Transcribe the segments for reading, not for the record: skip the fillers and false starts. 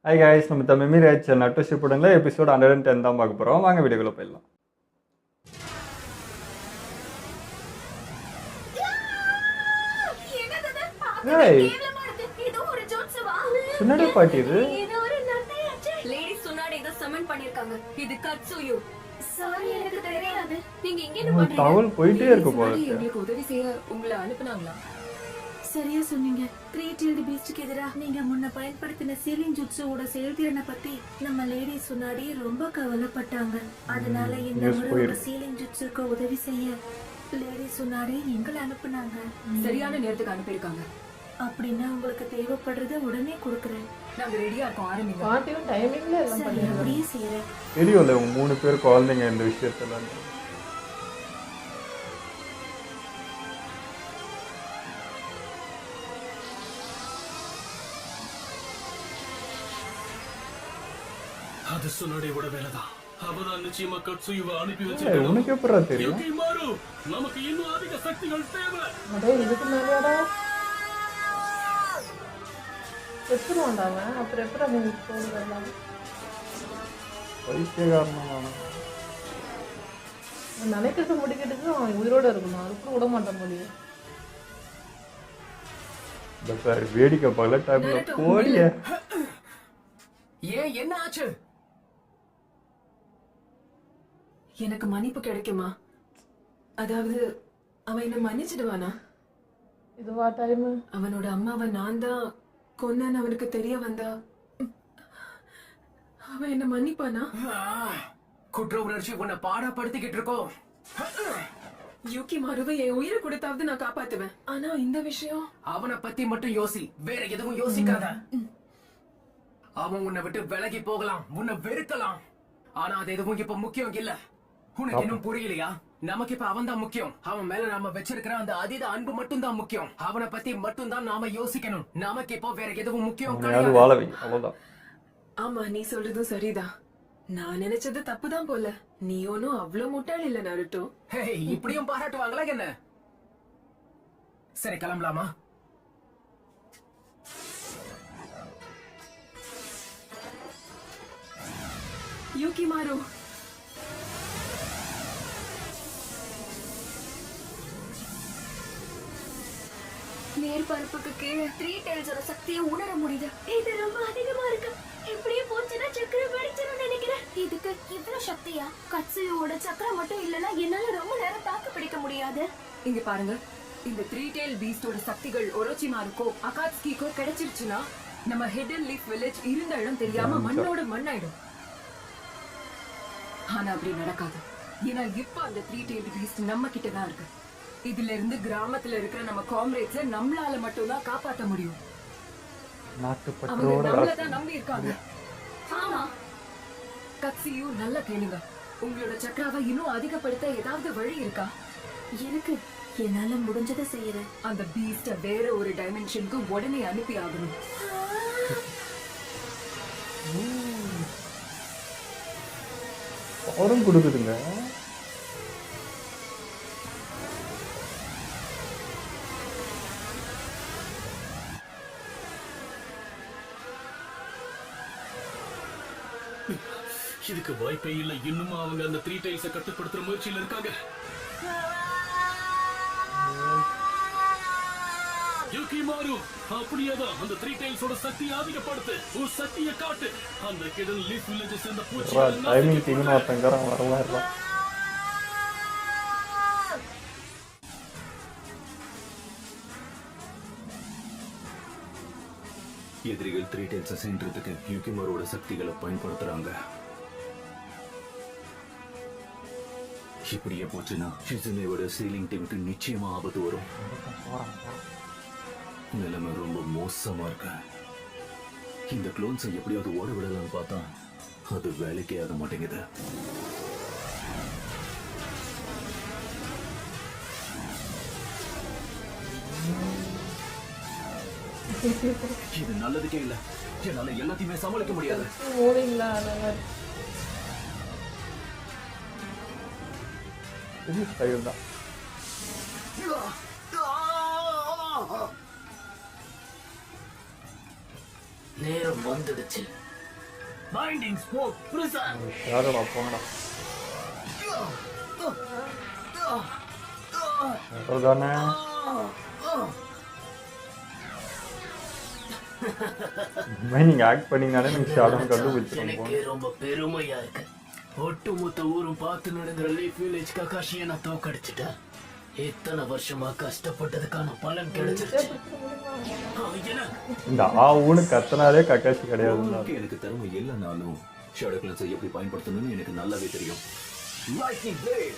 Hi guys, நம்ம தமிழ் ஆச்சு நட்டு போடுங்களா எபிசோட் 110 தான் பார்க்க போகிறோம். வாங்க வீடியோக்குள்ள போயிடலாம். சுன்னாடி பாட்டி இது லேடிஸ் சுன்னாடி ஏதோ சமன் பண்ணிருக்காங்க. இது கட்சுயு. சாரி, எனக்கு தெரியாது. நீங்க இங்க என்ன பண்றீங்க? தகவல் போயிட்டே இருக்கு போல. உங்களுக்கு உதவி செய்ய உங்களை அனுப்புனாங்களா? சரியா சொன்னீங்க. 3-tailed beastக்கு எதிராக நீங்க முன்ன பயன்படுத்தின சீலிங் ஜுட்ஸுவோட செயல்திறனை பத்தி நம்ம லேடிஸ் சுன்னாடி ரொம்ப கவலைப்பட்டாங்க. அதனால இந்த முறை சீலிங் ஜுட்ஸுக்கு உதவி செய்ய லேடிஸ் சுன்னாடி எங்களை அனுப்புனாங்க. சரியான நேரத்துக்கு அனுப்பியிருக்காங்க. அப்படின்னா உங்களுக்கு தேவைப்படுறத உடனே கொடுக்குறேன். நாங்க ரெடியா இருக்கோம், ஆரம்பிங்க. பாட்டியும் டைமிங்ல எல்லாம் பண்ணுங்க. அப்படியே செய்யறேன். தெரியும்ல உங்க 3 பேர் குழந்தைங்க இந்த விஷயத்துல. அது சுனாடியோட வேலைதான். அவதான் நிச்சயமா கட்சுயுவை அனுப்பி வச்சிருக்காங்க. உனக்கு எப்பறா தெரியும்? நமக்கு இன்னும் அதிக சக்திகள் தேவை. அடே இதுக்கு மேலடா செத்துருவான்டாவ. அப்புறம் எப்படா நீங்க போடுறலாம்? பைத்தியக்காரனான நினைக்கிறது முடிக்கிறதுக்கு அவன் உயிரோட இருக்கணும். அதுக்கு விட மாட்டான் முடியும். வேடிக்கை பகல டைம்ல போடிய. ஏன் என்ன ஆச்சு? எனக்கு மன்னிப்பு கிடைக்குமா? அதாவது அவன் என்ன மன்னிச்சிடுவானா? இதுவா டைம்? அவனோட அம்மாவை நான் தான் கொன்னேன்னு அவனுக்கு தெரிய வந்தா அவன் என்ன மன்னிப்பானா? குற்ற உணர்ச்சி உன்னை பாடப்படுத்திக்கிட்டு இருக்கோம். யூகி மாருவை என் உயிரை கொடுத்தாவது நான் காப்பாத்துவேன். ஆனா இந்த விஷயம், அவனை பத்தி மட்டும் யோசி, வேற எதுவும் யோசிக்காத. அவன் உன்னை விட்டு விலகி போகலாம், உன்னை வெறுக்கலாம், ஆனா அது எதுவும் இப்ப முக்கியம் இல்ல. உனக்கு இன்னும் புரியலையா? நமக்கு இப்ப அவன் தான் முக்கியம். அவன் மேல நாம வச்சிருக்கிற அந்த அதீத அன்பு மட்டும் தான் முக்கியம். அவனை பத்தி மட்டும் தான் நாம யோசிக்கணும். நமக்கு இப்போ வேற எதுவும் முக்கியம் கிடையாது. ஆமா, நீ சொல்றதும் சரிதான். நான் நினைச்சது தப்புதான் போல. நீ ஒன்னும் அவ்வளவு முட்டாள் இல்ல நருட்டோ. இப்படியும் பாராட்டுவாங்களா என்ன? சரி, கிளம்பலாமா? யூகி மாரு, மேற்பரப்புக்கு கீழே 3 tailsோட சக்தியை உணர முடியுது. இது ரொம்ப அதிகமா இருக்கு. இப்படியே போச்சுன்னா சக்கரம் வெடிச்சிரும் நினைக்கிறேன். இதுக்கு இவ்வளவு சக்தியா? கட்சுயோட சக்கரம் மட்டும் இல்லனா என்னால ரொம்ப நேரம் தாக்கு பிடிக்க முடியாது. இங்க பாருங்க, இந்த 3-tailed beastோட சக்திகள் ஒரோச்சிமாருக்கோ அகாட்சுகிக்கோ கிடைச்சிருச்சுன்னா நம்ம ஹிடன் லீஃப் வில்லேஜ் இருந்த இடம் தெரியாம மண்ணோட மண்ணாயிடும். ஆனா அப்படி நடக்காது. ஏன்னா இப்ப அந்த 3-tailed beast நம்ம கிட்ட தான் இருக்கு. இதுல இருந்து கிராமத்துல இருக்கிற நம்ம காம்ரேட்ஸ நம்மளால மட்டும் தான் காப்பாற்ற முடியும். நம்மளதான் நம்பி இருக்காங்க. ஆமா, கட்சியு நல்லா கேளுங்க. உங்களோட சக்கராவை இன்னும் அதிகப்படுத்த ஏதாவது வழி இருக்கா? எனக்கு என்னால முடிஞ்சதை செய்யறேன். அந்த பீஸ்ட வேற ஒரு டைமென்ஷனுக்கு உடனே அனுப்பி ஆகணும். அவரும் கொடுக்குதுங்க. இதுக்கு வாய்ப்பே இல்ல. இன்னும் அவங்க அந்த 3 tails கட்டுப்படுத்துற முயற்சியில இருக்காங்க. யூகி மாரு, அப்படியேதான் அந்த 3 tailsோட சக்தியை அதிகப்படுத்து. ஒரு சக்தியை காட்டு. அந்த ஹிடன் லீஃப் வில்லேஜ் சேர்ந்த பூச்சிகள் டைமிங் டீம்னு ஒருத்தங்கறான் வரல. எதிரிகள் 3 tails சென்றதுக்கு யூகிமாரோட சக்திகளை பயன்படுத்துறாங்க. இப்படியே போச்சுன்னா ஷிசுனேவோட சீலிங் டீமுக்கு நிச்சயமா ஆபத்து வரும். நிலைமை ரொம்ப மோசமா இருக்கு. இந்த குளோன்ஸை எப்படியாவது ஓட விடலாம்னு பார்த்தா அது வேலைக்கே ஆக மாட்டேங்குது. இது நல்லதுக்கே இல்ல. என்னால எல்லாத்தையுமே சமாளிக்க முடியாது. நேரம் வந்துடுச்சு. பைண்டிங் ஸ்மோக் பிரிசன் யாரோட போங்கடா தானே நீங்க ஆக்ட் பண்ணீங்கனாலே நீங்க ஷாடம் கண்டுபிடிச்சிருக்கோம் எனக்கு ரொம்ப பெருமையா இருக்கு. ஒட்டுமொத்த ஊரும் பார்த்து நடக்கிற லீஃப் வில்லேஜ் ககாஷியை நான் தோக்கடிச்சிட்டேன். இத்தனை வருஷமா கஷ்டப்பட்டதுக்கான பலன் கிடைச்சிருச்சு. என்ன? இந்த ஊன்னு கத்தனாலே கக்காசி கிடையாது. எனக்கு திறமை இல்லைனாலும் ஷேடோ கிளன்ஸை எப்படி பயன்படுத்தணும்னு எனக்கு நல்லாவே தெரியும். Lightning blade.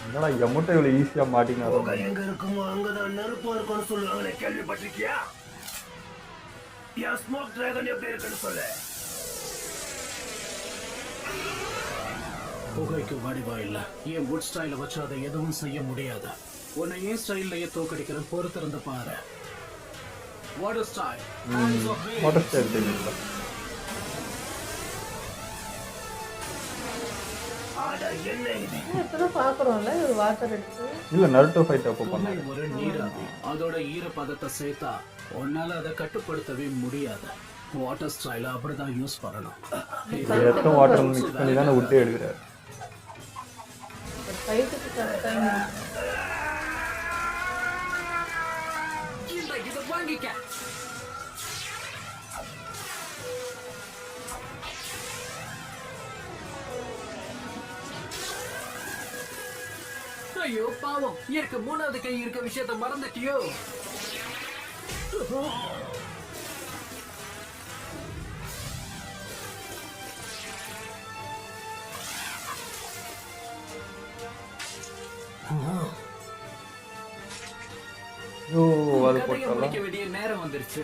என்னடா எமௌண்ட்டை இவ்வளோ ஈஸியா மாட்டினாரோ. எங்க இருக்குமோ அங்கதான் நெருப்பு இருக்கும்னு சொல்லுவாங்களே, கேள்விப்பட்டிருக்கியா? என் ஸ்மோக் டிராகன் எப்படி இருக்குன்னு சொல்லு. புகைக்கு வடிவா இல்ல. என் வுட் ஸ்டைல வச்சு அதை எதுவும் செய்ய முடியாது. உன்னை ஏன் ஸ்டைல்லயே தோக்கடிக்கிறேன், பொறுத்திருந்த பாரு. Water style. வாட்டர் ஸ்டைல் தெரியுங்களா? என்ன இது? இப்பதான் பாக்குறோம்ல இது வாட்டர் எடுத்து. இல்ல நருட்டோ ஃபைட் அப்போ பண்ணாங்க. ஒரு நீராவி அதோட ஈரப்பதத்தை சேர்த்தா உன்னால அதை கட்டுப்படுத்தவே முடியாது. வாட்டர் ஸ்டைல அப்படிதான் யூஸ் பண்ணணும். எத்தனை வாட்டர் மிக்ஸ் பண்ணி தானே விட்டு எடுக்கிறாரு. ஃபைட்டுக்கு கரெக்டாக ஐயோ பாவம், எனக்கு மூணாவது கை இருக்க விஷயத்த மறந்துட்டியோ? அது கதையை போட்டாலும் முடிக்க வேண்டிய நேரம் வந்துருச்சு.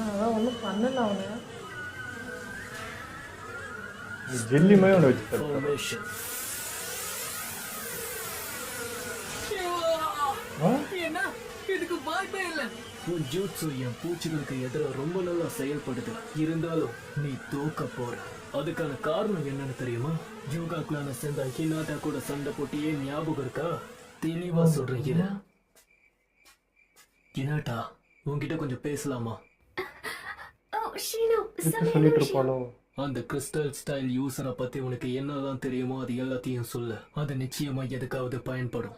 அதான் ஒன்றும் பண்ணல அவனை. ஜெல்லி மாதிரி ஒன்று வச்சுட்டாரு. Formation. என்ன? இதுக்கு வாய்ப்பே இல்ல. உன் ஜூட்சு என் பூச்சிகளுக்கு எதிராக ரொம்ப நல்லா செயல்படுது. இருந்தாலும் நீ தோக்க போற. அதுக்கான காரணம் என்னன்னு தெரியுமா? யோகா கிளான சேர்ந்த ஹினாட்டா கூட சண்டை போட்டியே ஞாபகம் இருக்கா? தெளிவா சொல்றீங்க. ஹினாட்டா, உன்கிட்ட கொஞ்சம் பேசலாமா? சொல்லிட்டு இருப்பாளோ. அந்த கிறிஸ்டல் ஸ்டைல் யூசரை பத்தி உனக்கு என்னதான் தெரியுமோ அது எல்லாத்தையும் சொல்லு. அது நிச்சயமா எதுக்காவது பயன்படும்.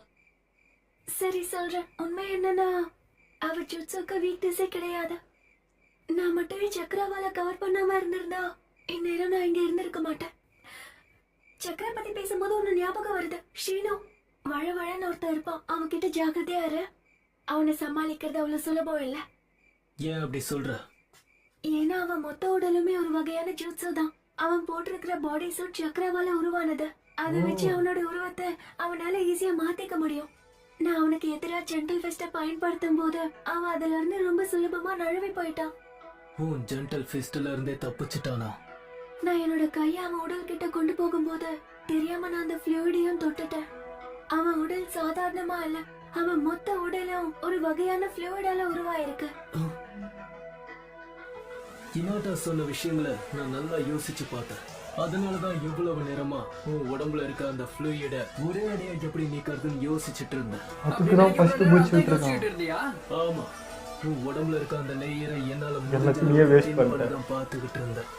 சரி சொல்றேன். உண்மை என்னன்னா அவர் ஜுட்சுக்கு வீக்னஸே கிடையாது. நான் மட்டுமே சக்கராவால கவர் பண்ணாம இருந்திருந்தா இந்நேரம் நான் இங்க இருந்திருக்க மாட்டேன். சக்கரை பத்தி பேசும்போது ஒண்ணு ஞாபகம் வருது. ஷீனு வழவழன்னு ஒருத்தன் இருப்பான். அவன் கிட்ட ஜாக்கிரதையா இரு. அவனை சமாளிக்கிறது அவ்வளவு சுலபம் இல்ல. ஏன் அப்படி சொல்ற? ஏன்னா அவன் மொத்த உடலுமே ஒரு வகையான ஜூட்சு தான். அவன் போட்டிருக்கிற பாடி சூட் சக்கராவால உருவானது. அதை வச்சு அவனோட உருவத்தை அவனால ஈஸியா மாத்திக்க முடியும். நான் அவனுக்கு எதிராக ஜென்டல் ஃபிஸ்ட பயன்படுத்தும் போது அவன் அதுல இருந்து ரொம்ப சுலபமா நழுவி போயிட்டான். உன் ஜென்டல் ஃபிஸ்ட்ல இருந்தே தப்பிச்சிட்டானா? நான் என்னோட கையை அவன் உடல் கிட்ட கொண்டு போகும்போது தெரியாம நான் அந்த ஃப்ளூயிடையும் தொட்டுட்டேன். அவன் உடல் சாதாரணமா இல்ல, அவன் மொத்த உடலும் ஒரு வகையான ஃப்ளூயிடால உருவாயிருக்கு. ஹினாட்டா சொன்ன விஷயங்களை நான் நல்லா யோசிச்சு பார்த்தேன். அதனாலதான் இவ்வளவு நேரமா உன் உடம்புல இருக்க அந்த ஃப்ளூயிட ஒரே அடியா எப்படி நீக்கிறதுன்னு யோசிச்சுட்டு இருந்தேன். அதுக்குதான் ஃபர்ஸ்ட் பூச்சி விட்டுருக்கான். ஆமா, உன் உடம்புல இருக்க அந்த லேயரை என்னால எல்லாத்தையுமே waste பண்ணிட்டேன். தான் பார்த்துக்கிட்டு இருந்தேன்.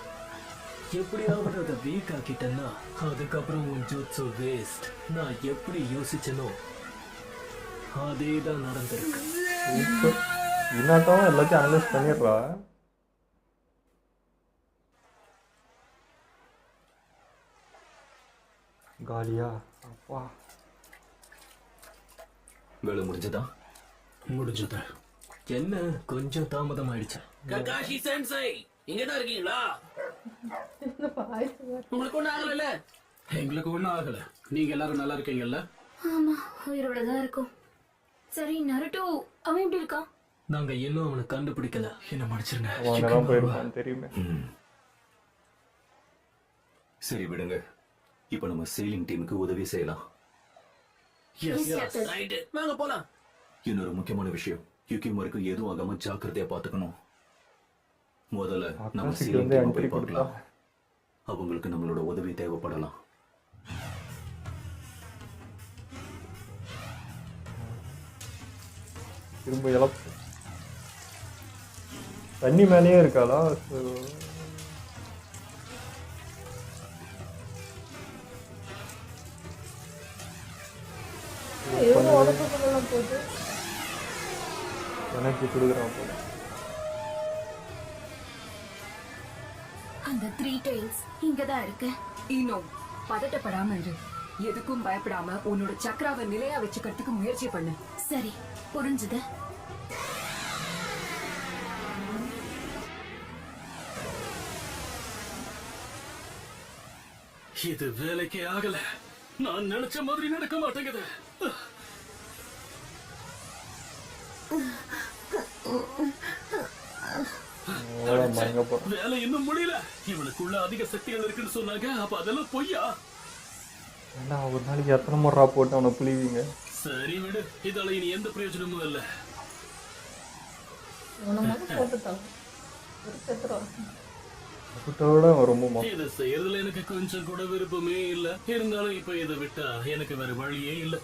எப்படியாவது அதை வீக் ஆக்கிட்டேன்னா அதுக்கப்புறம் உன் ஜூட்சு வேஸ்ட். நான் எப்படி யோசிச்சனோ அதே தான் நடந்திருக்கு. இன்னாட்டம் எல்லாத்தையும் அனலைஸ் பண்ணிடுறா. காலியா அப்பா வேலை முடிஞ்சதா? முடிஞ்சது. என்ன கொஞ்சம் தாமதம் ஆயிடுச்சு. ககாஷி சென்சை இங்கதான் இருக்கீங்களா? உங்களுக்கு ஒண்ணும் ஆகல? எங்களுக்கு ஒண்ணும் ஆகல. நீங்க எல்லாரும் நல்லா இருக்கீங்கல்ல? ஆமா, உயிரோட தான் இருக்கும். சரி நருட்டோ, அவன் எப்படி இருக்கான்? நாங்க இன்னும் அவனை கண்டுபிடிக்கல. என்ன மன்னிச்சிருங்க. அவங்கதான் போயிருப்பான்னு தெரியுமே. சரி விடுங்க. இப்ப நம்ம சேலிங் டீமுக்கு உதவி செய்யலாம். வாங்க போலாம். இன்னொரு முக்கியமான விஷயம், யுகிமாருக்கு எதுவும் ஆகாம ஜாக்கிரதையா பாத்துக்கணும். முதல்ல நம்ம அக்காசிக்கு சீலிங் வந்து டீமை என்ட்ரி போய் கொடுத்தா பார்க்கலாம். அவங்களுக்கு நம்மளோட உதவி தேவைப்படலாம். திரும்ப இழப்பு. தண்ணி மேலேயே இருக்காளா? எவ்வளோ உடம்புக்குள்ளெல்லாம் போட்டு எனக்கு கொடுக்குறான் போல. அந்த த்ரீ டைல்ஸ் இங்கதான் இருக்கு. இன்னும் பதட்டப்படாம இரு. எதுக்கும் பயப்படாம உன்னோட சக்கராவை நிலையா வச்சுக்கிறதுக்கு முயற்சி பண்ணு. சரி, புரிஞ்சுது. இது வேலைக்கே ஆகல. நான் நினைச்ச மாதிரி நடக்க மாட்டேங்குது. அவ்வளவுதான் மயங்க போறேன். வேலை இன்னும் முடியல. இவனுக்குள்ள அதிக சக்திகள் இருக்குன்னு சொன்னாங்க. அப்ப அதெல்லாம் பொய்யா? ஏன்னா ஒரு நாளைக்கு எத்தனை முறை போட்டு அவனை புளிவீங்க. சரி விடு, இதால இனி எந்த பிரயோஜனமும் இல்ல. உன மட்டும் போட்டுட்டாங்க ஒரு செத்துரும். விட்டோட ரொம்ப இதை செய்யறதுல எனக்கு கொஞ்சம் கூட விருப்பமே இல்ல. இருந்தாலும் இப்ப இதை விட்டா எனக்கு வேற வழியே இல்ல.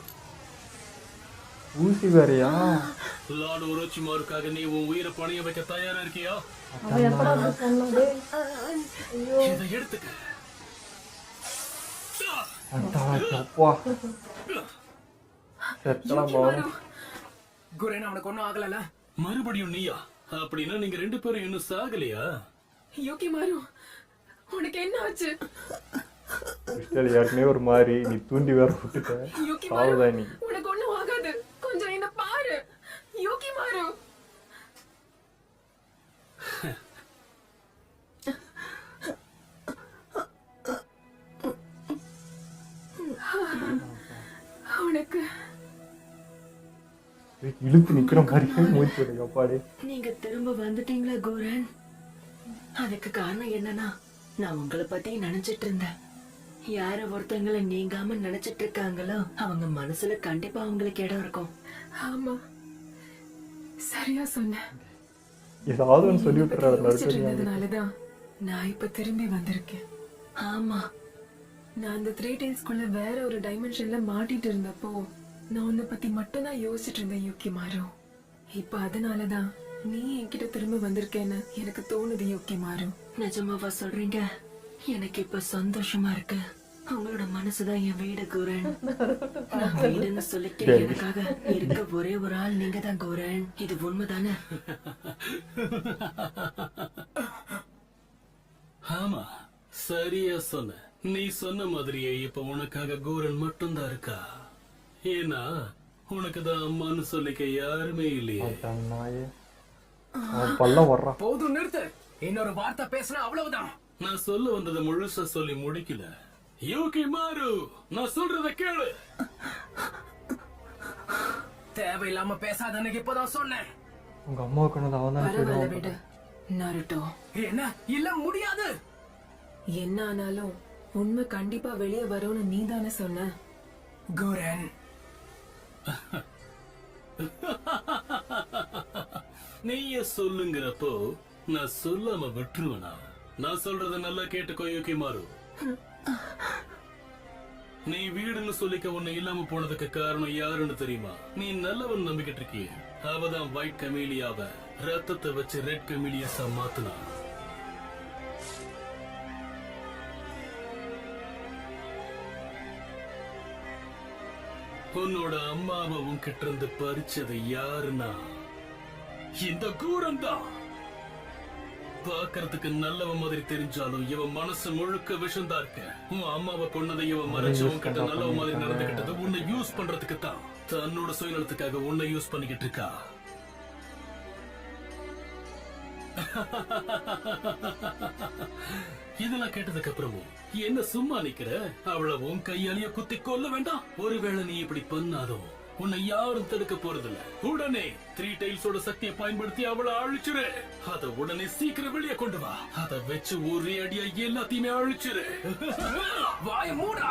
ஊசி வேறையா? லார்டு ஒரோச்சிமாருக்காக நீ உன் உயிரை பணிய வைக்க தயாரா இருக்கியா? அவன் எப்படா அப்படி சொன்னது? ஐயோ இதை எடுத்துக்க. அப்பா செத்தலாம் போன. குரேன் அவனுக்கு ஒன்றும் ஆகலல்ல. மறுபடியும் நீயா? அப்படின்னா நீங்க ரெண்டு பேரும் இன்னும் சாகலையா? யோகி மாறு, உனக்கு என்ன ஆச்சு? கிறிஸ்டல் ஏற்கனவே ஒரு மாதிரி நீ தூண்டி வேற விட்டுட்ட. யோகி மாறு, சாவுதான் நீ. உனக்கு ஒண்ணும் ஆகாது. கொஞ்சம் என்ன பாரு. யோகி மாறு. உனக்கு இழுத்து நிக்கிற மாதிரி மூச்சு அப்பாடி. நீங்க திரும்ப வந்துட்டீங்களா கோரன்? அதுக்கு காரணம் என்னன்னா, நான் உங்களை பத்தி நினைச்சிட்டு இருந்தேன். யார ஒருத்தங்களை நீங்காம நினைச்சிட்டு இருக்காங்களோ அவங்க மனசுல கண்டிப்பா அவங்களுக்கு இடம் இருக்கும். ஆமா, சரியா சொன்ன. ஏதாவது ஒன்று சொல்லி விட்டுறாரு நடுத்தீங்க. இருந்ததுனாலதான் நான் இப்ப திரும்பி வந்திருக்கேன். ஆமா, நான் அந்த த்ரீ டைல்ஸ்குள்ள வேற ஒரு டைமென்ஷன்ல மாட்டிட்டு இருந்தப்போ நான் உன்னை பத்தி மட்டும் தான் யோசிச்சுட்டு இருந்தேன் யோகி மாறு. இப்ப அதனாலதான் நீ என்கிட்ட திரும்ப வந்திருக்கேன்னு எனக்கு தோணுது யோகி மாறு. நிஜமாவா சொல்றீங்க? எனக்கு இப்ப சந்தோஷமா இருக்கு. உங்களோட மனசுதான் என் வீடு கோரன். நான் வீடுன்னு சொல்லிட்டு எனக்காக இருக்க ஒரே ஒரு ஆள் நீங்க தான் கோரன். இது உண்மைதானே? ஆமா, சரியா சொன்ன. நீ சொன்ன மாதிரியே இப்ப உனக்காக கோரன் மட்டும்தான் இருக்கா. ஏன்னா உனக்கு தான் அம்மான்னு சொல்லிக்க யாருமே இல்லையே. நாயே அவன் பல்லம் வர்றான். போதும், நிறுத்து. இன்னொரு வார்த்தை பேசினா அவ்வளவுதான். நான் சொல்ல வந்ததை முழுசா சொல்லி முடிக்கல. யோகி மாறு, நான் சொல்றத கேளு. தேவையில்லாம பேசாதன்னு இப்பதான் சொன்னேன். உங்க அம்மாவுக்கு என்னது அவன் தான் பரவாயில்ல விடு நருட்டோ. என்ன? இல்ல, முடியாது. என்ன ஆனாலும் உண்மை கண்டிப்பா வெளியே வரும்னு நீ தானே சொன்ன. குரேன், நீயே சொல்லுங்கிறப்போ நான் சொல்லாம விட்டுருவனா? நான் சொல்றத நல்லா கேட்டுக்கோ யோகி மாறு. நீ வீடுன்னு சொல்லிக்க உன்னை இல்லாம போனதுக்கு காரணம் யாருன்னு தெரியுமா? நீ நல்லவன் நம்பிக்கிட்டு இருக்கிய. அவதான் ஒயிட் கமீலியாவ ரத்தத்தை வச்சு ரெட் கமீலியஸா மாத்துனா. உன்னோட அம்மாவை உன்கிட்ட இருந்து பறிச்சது யாருன்னா இந்த கூரன் தான். பாக்குறதுக்கு நல்லவ மாதிரி தெரிஞ்சாலும் இவன் மனசு முழுக்க விஷந்தா இருக்க. உன் அம்மாவை கொன்னதை இவன் மறைச்சு உன்கிட்ட நல்லவ மாதிரி நடந்துகிட்டது உன்னை யூஸ் பண்றதுக்கு தான். தன்னோட சுயநலத்துக்காக உன்னை யூஸ் பண்ணிக்கிட்டு இருக்கா. இதெல்லாம் கேட்டதுக்கு அப்புறமும் என்ன சும்மா நிக்கிற? அவளை உன் கையாலேயே குத்தி கொல்ல வேண்டாம்? ஒருவேளை நீ இப்படி பண்ணாதோ உன்னை யாரும் தடுக்க போறதில்ல. உடனே த்ரீ டைல்ஸோட சக்தியை பயன்படுத்தி அவளை அழிச்சிரு. அத உடனே சீக்கிரம் வெளியே கொண்டு வா. அத வச்சு ஒரே அடியா எல்லாத்தையுமே அழிச்சிரு. வாய மூடா.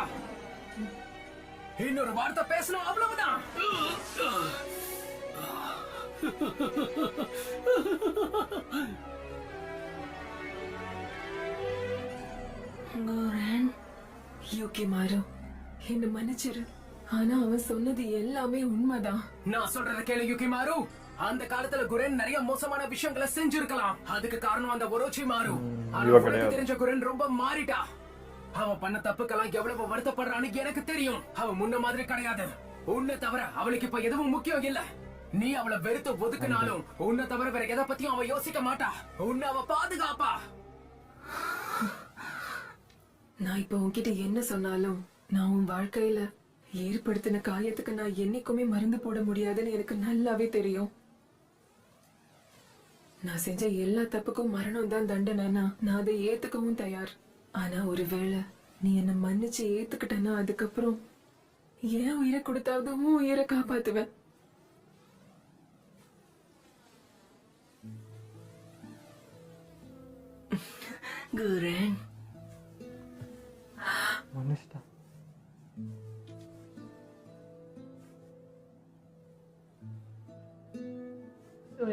இன்னொரு வார்த்தை பேசினா அவ்வளவுதான். யூகி மாறு, என்ன மன்னிச்சிரு. ஆனா அவன் சொன்னது எல்லாமே உண்மைதான். நான் சொல்றத கேளு யுகிமாரு. அந்த காலத்துல குரன் நிறைய மோசமான விஷயங்களை செஞ்சிருக்கலாம். அதுக்கு காரணம் அந்த ஒரோச்சிமாரு. ஆனா இவ உனக்கு கிடையாது. தெரிஞ்ச குரன் ரொம்ப மாறிட்டா. அவன் பண்ண தப்புக்கெல்லாம் எவ்வளவு வருத்தப்படுறான்னு எனக்கு தெரியும். அவன் முன்ன மாதிரி கிடையாது. உன்னை தவிர அவளுக்கு இப்ப எதுவும் முக்கியம் இல்ல. நீ அவளை வெறுத்து ஒதுக்குனாலும் உன்னை தவிர வேற எதை பத்தியும் அவ யோசிக்க மாட்டா. உன்னை அவ பாதுகாப்பா. நான் இப்ப உன்கிட்ட என்ன சொன்னாலும் நான் உன் வாழ்க்கையில ஏற்படுத்தின காயத்துக்கு நான் என்னைக்குமே மருந்து போட முடியாதுன்னு எனக்கு நல்லாவே தெரியும். நான் செஞ்ச எல்லா தப்புக்கும் மரணம் தான் தண்டனைனா நான் அதை ஏத்துக்கவும் தயார். ஆனா ஒருவேளை நீ என்ன மன்னிச்சு ஏத்துக்கிட்டனா அதுக்கப்புறம் ஏன் உயிரை கொடுத்தாவது உன் உயிரை காப்பாத்துவேன். குரன், மனுஷ்டா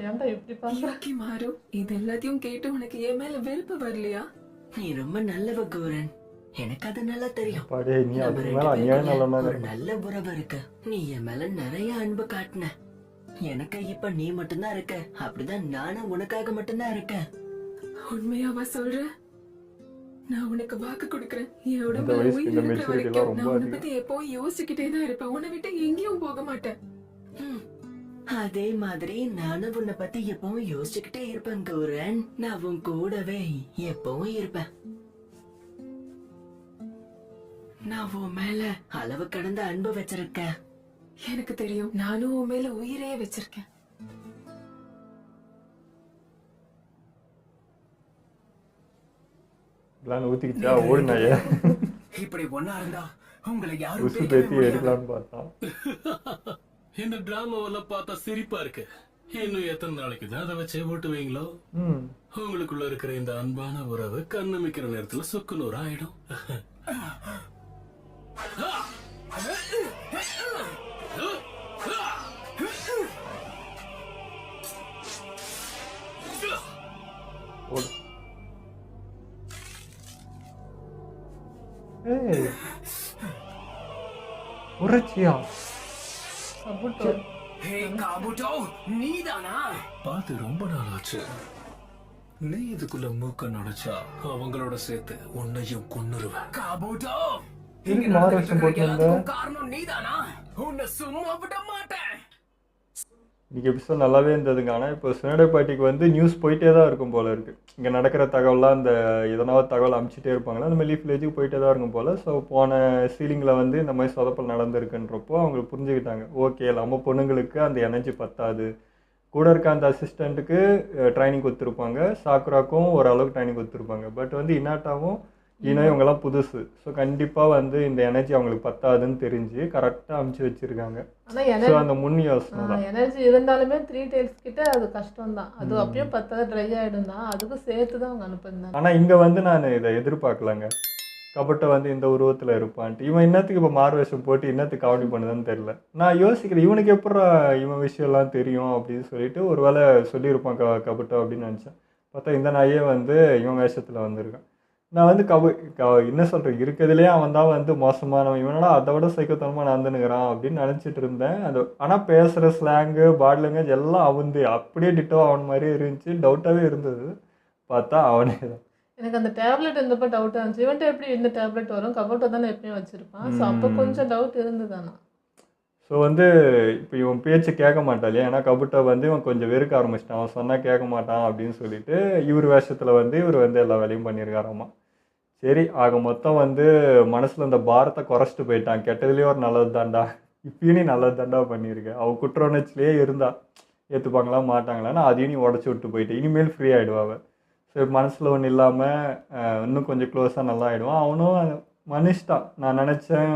ஏன்டா இப்படி பண்ற? யூகி மாறு, இது எல்லாத்தையும் கேட்டு உனக்கு என் மேல வெறுப்பு வரலையா? நீ ரொம்ப நல்லவ குரன், எனக்கு அது நல்லா தெரியும். பாடே நீ நம்ம அதுக்கு ரெண்டு மேல அநியாயம் பேருக்குள்ள நல்லவனா ஒரு நல்ல உறவு இருக்கு. நீ என் மேல நிறைய அன்பு காட்டின. எனக்கு இப்ப நீ மட்டும்தான் இருக்க. அப்படிதான் நானும் உனக்காக மட்டும்தான் இருக்கேன். உண்மையாவா சொல்ற? நான் உனக்கு வாக்கு கொடுக்கறேன். என் இந்த உடம்புல வயசுக்கு உயிர் இந்த இருக்கிற maturity எல்லாம் வரைக்கும் ரொம்ப நான் உன்னை அதிகம். பத்தி எப்பவும் யோசிச்சுக்கிட்டே தான் இருப்பேன். உன்னை விட்டு எங்கேயும் போக மாட்டேன். அதே மாதிரி நானும் உன்னை பத்தி எப்பவும் யோசிச்சுக்கிட்டே இருப்பேன் குரன். நான் உன் கூடவே எப்பவும் இருப்பேன். நான் உன் மேல அளவு கடந்த அன்பு வச்சிருக்கேன். எனக்கு தெரியும், நானும் உன் மேல உயிரே வச்சிருக்கேன். எல்லாம் ஊத்திக்கிச்சா ஓடினாயே இப்படி ஒன்னா இருந்தா உங்களை யாரும் உசு பிரிக்கவே பேத்தி முடியாது. எடுக்கலான்னு பார்த்தான். இந்த டிராமாவெல்லாம் பார்த்தா சிரிப்பா இருக்கு. இன்னும் எத்தனை நாளைக்கு தான் அதை வச்சே ஓட்டுவீங்களோ? ம் உங்களுக்குள்ள இருக்கிற இந்த அன்பான உறவு கண்ணமிக்கிற நேரத்துல சொக்குநூறு ஆயிடும். ஓடு. ஏய் உரைச்சியா கபுட்டோ. ஹே காபுட்டோ, நீதானா? பார்த்து ரொம்ப நாள் ஆச்சு. நீ இதுக்குள்ள மூக்க நுழைச்சா அவங்களோட சேர்த்து உன்னையும் கொன்னுருவேன். காபுட்டோ, எதுக்கு இங்க மாறு நடக்கிற வேஷம் போட்டு வந்த? எல்லாத்துக்கும் காரணம் நீதானா? உன்னை சும்மா விட மாட்டேன். இன்னைக்கு எபிசோட் நல்லாவே இருந்ததுங்க. ஆனால் இப்போ சுனடை பாட்டிக்கு வந்து நியூஸ் போயிட்டே தான் இருக்கும் போல இருக்கு. இங்கே நடக்கிற தகவலாம் இந்த எதனாவது தகவல் அமுச்சிட்டே இருப்பாங்களா, அந்த மாதிரி லீஃப் வில்லேஜுக்கு போயிட்டே தான் இருக்கும் போல். ஸோ போன சீலிங்கில் வந்து இந்த மாதிரி சொதப்பல் நடந்திருக்குன்றப்போ அவங்க புரிஞ்சுக்கிட்டாங்க, ஓகே நம்ம பொண்ணுங்களுக்கு அந்த எனர்ஜி பத்தாது. கூட இருக்க அந்த அசிஸ்டண்ட்டுக்கு ட்ரைனிங் கொடுத்துருப்பாங்க, சாக்குராக்கும் ஓரளவுக்கு ட்ரைனிங் கொடுத்துருப்பாங்க. பட் வந்து இன்னாட்டாவும் ஈனோ இவங்கெல்லாம் புதுசு. ஸோ கண்டிப்பாக வந்து இந்த எனர்ஜி அவங்களுக்கு பத்தாதுன்னு தெரிஞ்சு கரெக்டாக அமுச்சு வச்சுருக்காங்க. ஆனா ஸோ அந்த முன் யோசனை தான். எனர்ஜி இருந்தாலுமே 3 டைல்ஸ் கிட்ட அது கஷ்டம் தான். அது அப்படியே பத்தாவது ட்ரை ஆயிடும் தான். அதுக்கும் சேர்த்து தான் அவங்க அனுப்புனாங்க. ஆனால் இங்கே வந்து நான் இதை எதிர்பார்க்கலங்க. கபட்டை வந்து இந்த உருவத்தில் இருப்பான்ட்டு இவன் இன்னத்துக்கு இப்போ மார்வேஷம் போட்டு இன்னத்துக்கு காமெடி பண்ணுதுன்னு தெரில. நான் யோசிக்கிறேன், இவனுக்கு எப்படா இவன் விஷயம்லாம் தெரியும் அப்படின்னு சொல்லிட்டு ஒரு வேளை சொல்லியிருப்பான் கபட்டை அப்படின்னு நினச்சேன். பார்த்தா இந்த நாயே வந்து இவன் வேஷத்தில் வந்திருக்கான். நான் வந்து என்ன சொல்கிறேன், இருக்கிறதுலே அவன் தான் வந்து மோசமானவன், இவனோட அதை விட சைக்கத்தனமாக நடந்துனுக்கிறான் அப்படின்னு நினச்சிட்டு இருந்தேன். அது ஆனால் பேசுகிற ஸ்லாங்கு பாடி லாங்குவேஜ் எல்லாம் அவந்து அப்படியே டிட்டோ அவன் மாதிரியே இருந்துச்சு. டவுட்டாகவே இருந்தது. பார்த்தா அவனே தான். எனக்கு அந்த டேப்லெட் இருந்தப்போ டவுட்டாக இருந்துச்சு. இவன்ட்டு எப்படி இந்த டேப்லெட் வரும்? கபோட்டோ தானே எப்பயும் வச்சிருப்பான். ஸோ அப்போ கொஞ்சம் டவுட் இருந்ததானா. ஸோ வந்து இப்போ இவன் பேச்சு கேட்க மாட்டான் இல்லையா, ஏன்னா கபுட்டை வந்து இவன் கொஞ்சம் வெறுக்க ஆரம்பிச்சிட்டான். அவன் சொன்னால் கேட்க மாட்டான் அப்படின்னு சொல்லிட்டு இவர் வேஷத்தில் வந்து இவர் வந்து எல்லா வேலையும் பண்ணியிருக்காராமா. சரி, ஆக மொத்தம் வந்து மனசில் இந்த பாரத்தை குறைச்சிட்டு போயிட்டான். கெட்டதுலேயே ஒரு நல்லது தாண்டா, இப்பயும் நீ நல்லது தாண்டா பண்ணியிருக்கேன். அவள் குற்ற உணர்ச்சிலேயே இருந்தா ஏற்றுப்பாங்களா மாட்டாங்களான்னு அதையும் நீ உடச்சி விட்டு போயிட்டு இனிமேல் ஃப்ரீ ஆகிடுவாள். ஸோ மனசில் ஒன்றும் இல்லாமல் இன்னும் கொஞ்சம் க்ளோஸாக நல்லா ஆகிடுவான். அவனும் மனுஷ்தான். நான் நினச்சேன்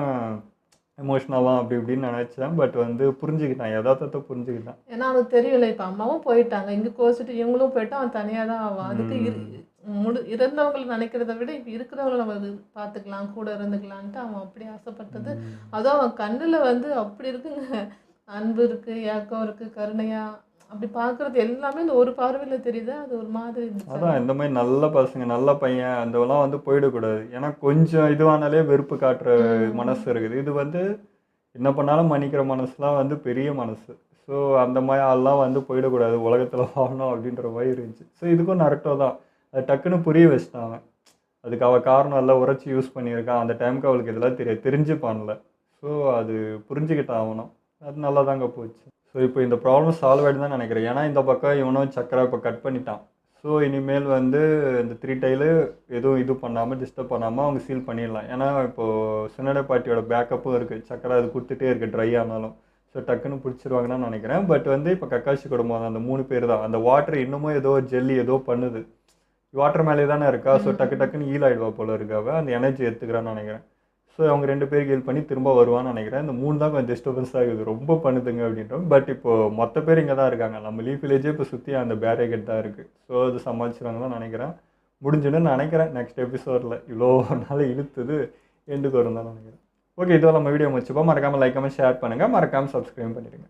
எமோஷ்னலாக அப்படி இப்படின்னு நினச்சேன். பட் வந்து புரிஞ்சுக்கிட்டான், யதார்த்தத்தை புரிஞ்சுக்கிட்டான். ஏன்னா அவனுக்கு தெரியல, இப்போ அம்மாவும் போயிட்டாங்க, இங்கே கோச்சிட்டு இவங்களும் போயிட்டு அவன் தனியாக தான் ஆவான். அதுக்கு இறந்தவங்களை நினைக்கிறத விட இப்போ இருக்கிறவங்கள நம்ம பார்த்துக்கலாம், கூட இருந்துக்கலான்ட்டு அவன் அப்படி ஆசைப்பட்டது. அதுவும் அவன் கண்ணில் வந்து அப்படி இருக்குங்க, அன்பு இருக்குது, ஏக்கம் இருக்குது, கருணையாக அப்படி பார்க்கறது எல்லாமே இந்த ஒரு பார்வையில் தெரியுது. அது ஒரு மாதிரி இருந்துச்சு. அதான் இந்த மாதிரி நல்ல பசங்க நல்ல பையன் அந்தவெல்லாம் வந்து போயிடக்கூடாது. ஏன்னா கொஞ்சம் இதுவானாலே வெறுப்பு காட்டுற மனசு இருக்குது. இது வந்து என்ன பண்ணாலும் மன்னிக்கிற மனசுலாம் வந்து பெரிய மனசு. ஸோ அந்த மாதிரி ஆள்லாம் வந்து போயிடக்கூடாது, உலகத்தில் வாழணும் அப்படின்ற மாதிரி இருந்துச்சு. ஸோ இதுக்கும் நரட்டோ தான். அது டக்குன்னு புரிய வச்சுட்டான் அவன். அதுக்கு அவள் காரணம் எல்லாம் உரைச்சி யூஸ் பண்ணியிருக்கான். அந்த டைமுக்கு அவளுக்கு இதெல்லாம் தெரிஞ்சுப்பான்ல. ஸோ அது புரிஞ்சுக்கிட்டான் அவனும். அது நல்லா தாங்க போச்சு. ஸோ இப்போ இந்த ப்ராப்ளம் சால்வ் ஆகிட்டு தான் நினைக்கிறேன். ஏன்னா இந்த பக்கம் இவனும் சக்கரை இப்போ கட் பண்ணிட்டான். ஸோ இனிமேல் வந்து இந்த 3 டைலு எதுவும் இது பண்ணாமல் டிஸ்டர்ப் பண்ணாமல் அவங்க சீல் பண்ணிடலாம். ஏன்னா இப்போது சுனடை பாட்டியோட பேக்கப்பும் இருக்குது. சக்கரை அது கொடுத்துட்டே இருக்குது ட்ரை ஆனாலும். ஸோ டக்குன்னு பிடிச்சிருவாங்கன்னு நான் நினைக்கிறேன். பட் வந்து இப்போ கக்காஷி குடும்பம் அந்த 3 பேர் தான். அந்த வாட்டர் இன்னமும் ஏதோ ஜெல்லி ஏதோ பண்ணுது. வாட்டர் மேலே தானே இருக்கா. ஸோ டக்குன்னு ஹீல் ஆகிடுவா போல இருக்காவ. அந்த எனர்ஜி எடுத்துக்கிறான்னு நினைக்கிறேன். ஸோ அவங்க 2 பேருக்கு ஹீல் பண்ணி திரும்ப வருவான்னு நினைக்கிறேன். இந்த 3 தான் கொஞ்சம் டிஸ்டர்பன்ஸ் ஆகுது, ரொம்ப பண்ணுதுங்க அப்படின்றோம். பட் இப்போது மொத்த பேர் இங்கே தான் இருக்காங்க. நம்ம லீஃப் வில்லேஜே இப்போ சுற்றி அந்த பேரிகேட் தான் இருக்குது. ஸோ அது சமாளிச்சிருவாங்க தான் நினைக்கிறேன். முடிஞ்சுன்னு நினைக்கிறேன். நெக்ஸ்ட் எபிசோடில் இவ்வளோ நாள் இழுத்துது எண்டுக்கு வரும் தான் நினைக்கிறேன். ஓகே, இதோ நம்ம வீடியோ முடிச்சுப்போம். மறக்காமல் லைக் கமெண்ட் ஷேர் பண்ணுங்கள். மறக்காமல் சப்ஸ்கிரைப் பண்ணிடுங்க.